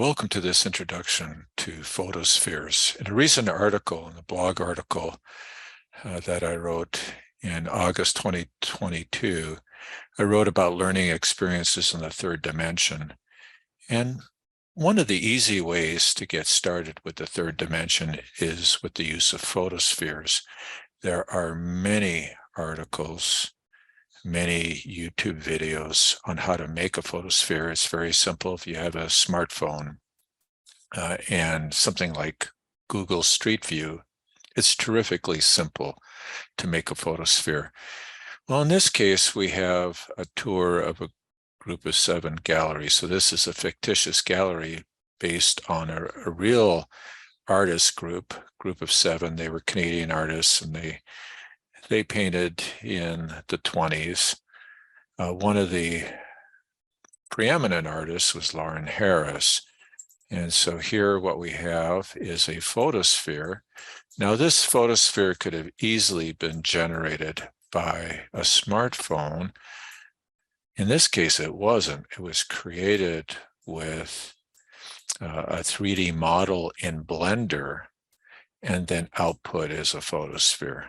Welcome to this introduction to photospheres. In a recent article, in a blog article that I wrote in August 2022, I wrote about learning experiences in the third dimension. And one of the easy ways to get started with the third dimension is with the use of photospheres. There are many articles, many YouTube videos on how to make a photosphere. It's very simple. If you have a smartphone and something like Google Street View, it's terrifically simple to make a photosphere. Well, in this case, we have a tour of a group of 7 galleries. So this is a fictitious gallery based on a real artist group of 7. They were Canadian artists, and they painted in the 20s. One of the preeminent artists was Lauren Harris. And so here what we have is a photosphere. Now this photosphere could have easily been generated by a smartphone. In this case, it wasn't. It was created with a 3D model in Blender and then output as a photosphere.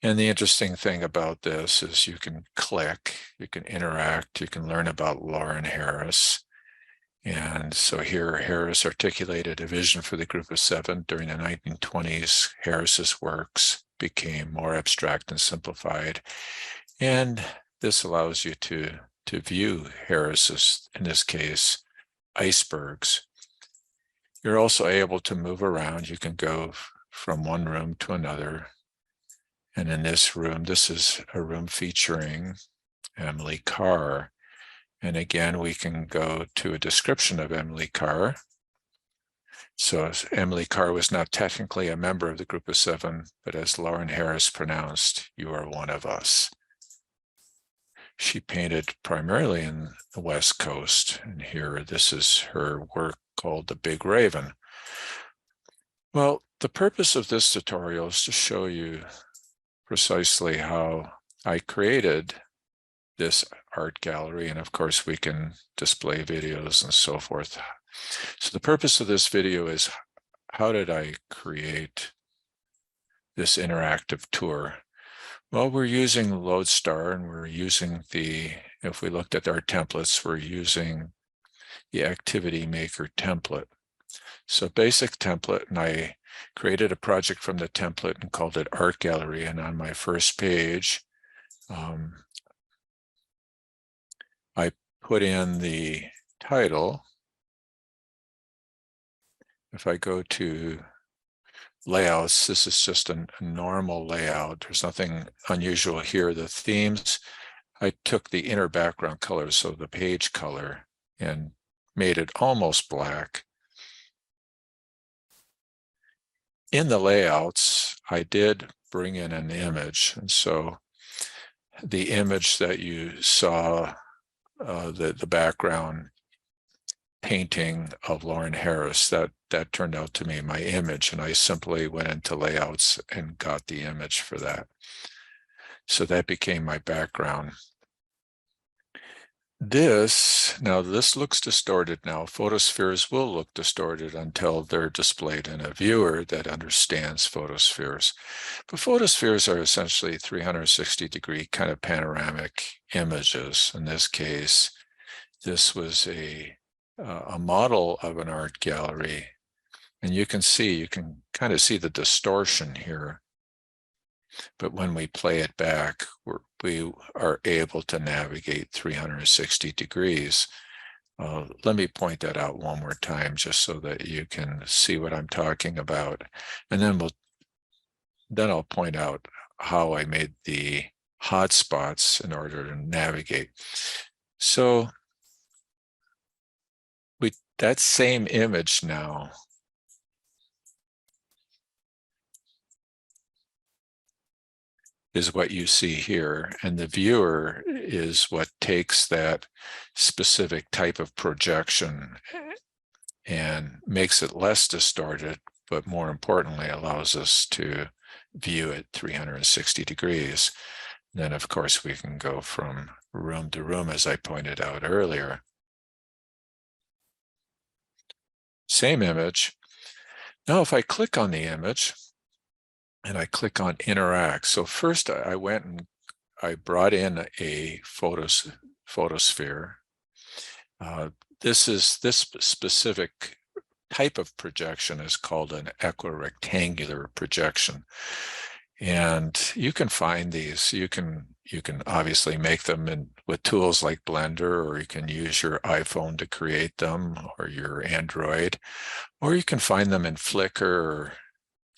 And the interesting thing about this is you can click, you can interact, you can learn about Lauren Harris. And so here, Harris articulated a vision for the group of 7 during the 1920s. Harris's works became more abstract and simplified. And this allows you to view Harris's, in this case, icebergs. You're also able to move around. You can go from one room to another. And in this room, this is a room featuring Emily Carr. And again, we can go to a description of Emily Carr. So Emily Carr was not technically a member of the group of 7, but as Lauren Harris pronounced, "You are one of us." She painted primarily in the West Coast. And here, this is her work called The Big Raven. Well, the purpose of this tutorial is to show you precisely how I created this art gallery, and of course we can display videos and so forth. So the purpose of this video is, how did I create this interactive tour? Well, we're using LodeStar, and we're using if we looked at our templates, we're using the Activity Maker template. So basic template, and I created a project from the template and called it Art Gallery. And on my first page, I put in the title. If I go to layouts, this is just a normal layout. There's nothing unusual here. The themes, I took the inner background color, so the page color, and made it almost black. In the layouts, I did bring in an image. And so the image that you saw, the background painting of Lauren Harris, that turned out to be my image, and I simply went into layouts and got the image for that. So that became my background. This looks distorted now. Photospheres will look distorted until they're displayed in a viewer that understands photospheres. But photospheres are essentially 360-degree kind of panoramic images. In this case, this was a model of an art gallery. And you can kind of see the distortion here. But when we play it back, we are able to navigate 360 degrees. Let me point that out one more time just so that you can see what I'm talking about. And then I'll point out how I made the hotspots in order to navigate. So that same image now is what you see here, and the viewer is what takes that specific type of projection and makes it less distorted, but more importantly allows us to view it 360 degrees. Then of course we can go from room to room, as I pointed out earlier. same image. Now, if I click on the image and I click on interact, so first I went and I brought in a photosphere. This specific type of projection is called an equirectangular projection. And you can find these. You can obviously make them with tools like Blender, or you can use your iPhone to create them, or your Android, or you can find them in Flickr or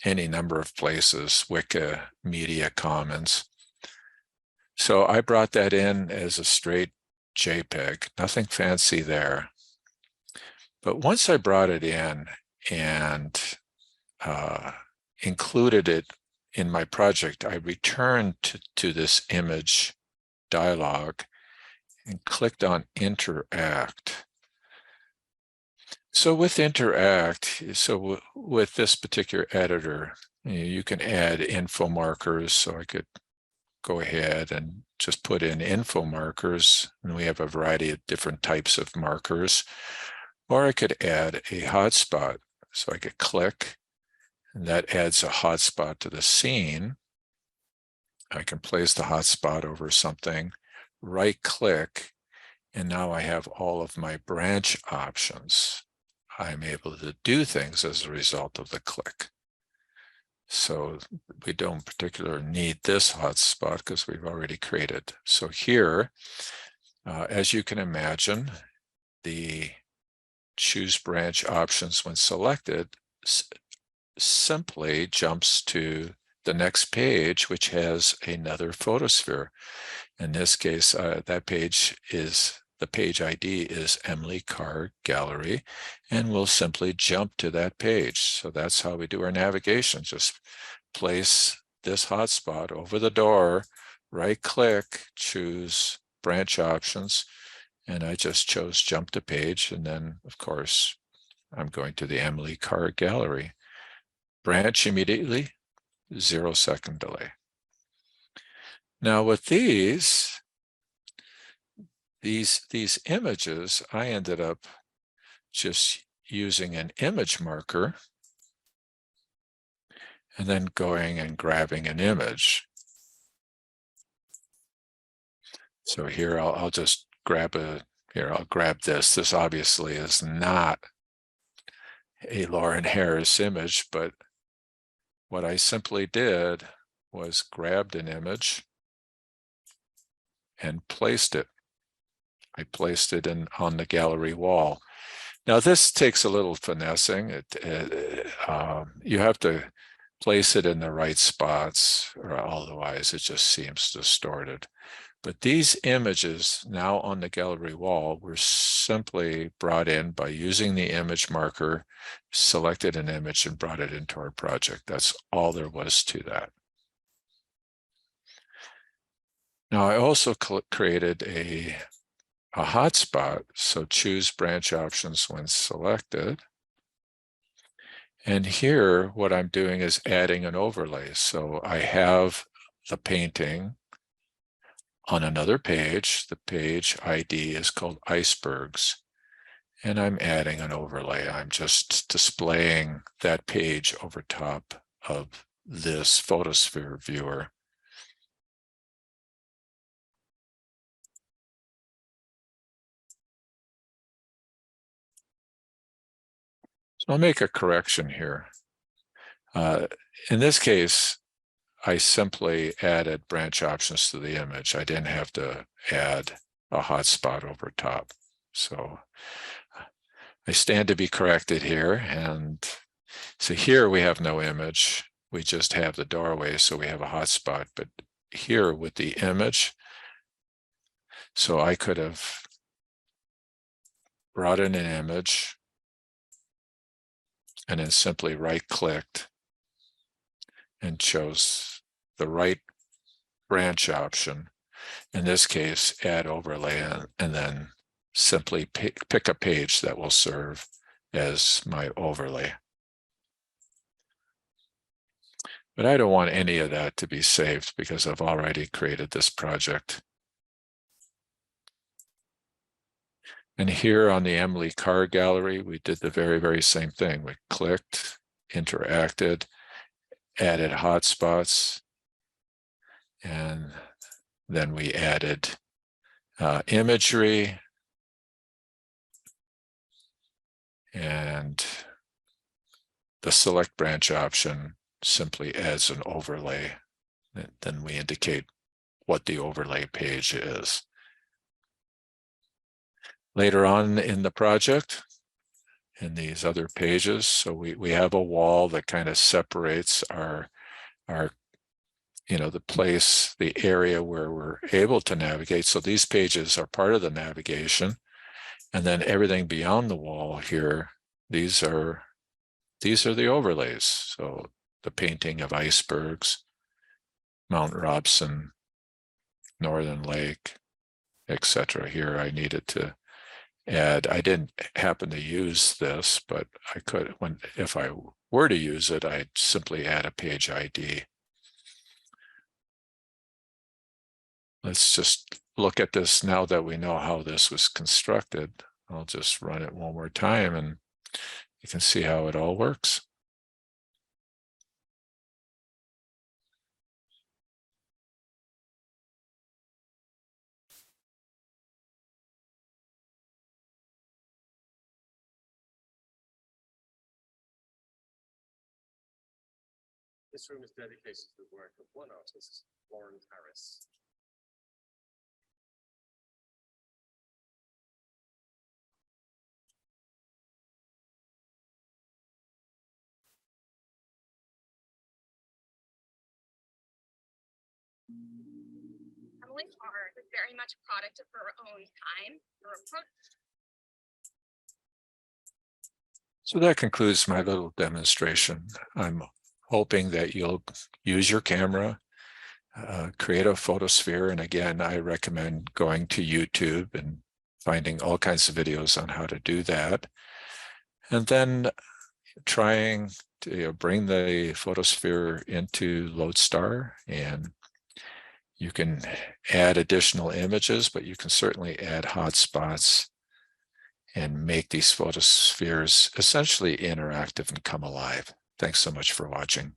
any number of places, Wiki, Media Commons. So I brought that in as a straight JPEG, nothing fancy there. But once I brought it in and included it in my project, I returned to this image dialog and clicked on interact. So with interact, so with this particular editor, you can add info markers. So I could go ahead and just put in info markers, and we have a variety of different types of markers. Or I could add a hotspot. So I could click, and that adds a hotspot to the scene. I can place the hotspot over something, right click, and now I have all of my branch options. I'm able to do things as a result of the click. So we don't particularly need this hotspot because we've already created. So here, as you can imagine, the choose branch options when selected simply jumps to the next page, which has another photosphere. In this case, that page is, the page ID is Emily Carr Gallery, and we'll simply jump to that page. So that's how we do our navigation. Just place this hotspot over the door, right click, choose branch options, and I just chose jump to page, and then of course I'm going to the Emily Carr Gallery. Branch immediately, 0-second delay. Now with these images, I ended up just using an image marker and then going and grabbing an image. So here I'll just grab I'll grab this. This obviously is not a Lauren Harris image, but what I simply did was grabbed an image and placed it. I placed it on the gallery wall. Now this takes a little finessing. You have to place it in the right spots, or otherwise it just seems distorted. But these images now on the gallery wall were simply brought in by using the image marker, selected an image and brought it into our project. That's all there was to that. Now I also created a hotspot, so choose branch options when selected. And here what I'm doing is adding an overlay. So I have the painting on another page. The page ID is called icebergs, and I'm adding an overlay. I'm just displaying that page over top of this photosphere viewer. So I'll make a correction here. In this case, I simply added branch options to the image. I didn't have to add a hotspot over top. So I stand to be corrected here. And so here we have no image. We just have the doorway, so we have a hotspot. But here with the image, so I could have brought in an image and then simply right-clicked and chose the right branch option. In this case, add overlay, and then simply pick a page that will serve as my overlay. But I don't want any of that to be saved because I've already created this project. And here on the Emily Carr Gallery, we did the very, very same thing. We clicked, interacted, added hotspots, and then we added imagery, and the select branch option simply adds an overlay. Then we indicate what the overlay page is. Later on in the project, in these other pages, so we have a wall that kind of separates our the place, the area where we're able to navigate. So these pages are part of the navigation. And then everything beyond the wall here, these are the overlays. So the painting of icebergs, Mount Robson, Northern Lake, etc. Here I needed to add, I didn't happen to use this, but I could, if I were to use it, I'd simply add a page ID. Let's just look at this now that we know how this was constructed. I'll just run it one more time and you can see how it all works. This room is dedicated to the work of one artist, Warren Harris. Emily's art is very much a product of her own time. So that concludes my little demonstration. I'm hoping that you'll use your camera, create a photosphere. And again, I recommend going to YouTube and finding all kinds of videos on how to do that. And then trying to bring the photosphere into LodeStar, and you can add additional images, but you can certainly add hotspots and make these photospheres essentially interactive and come alive. Thanks so much for watching.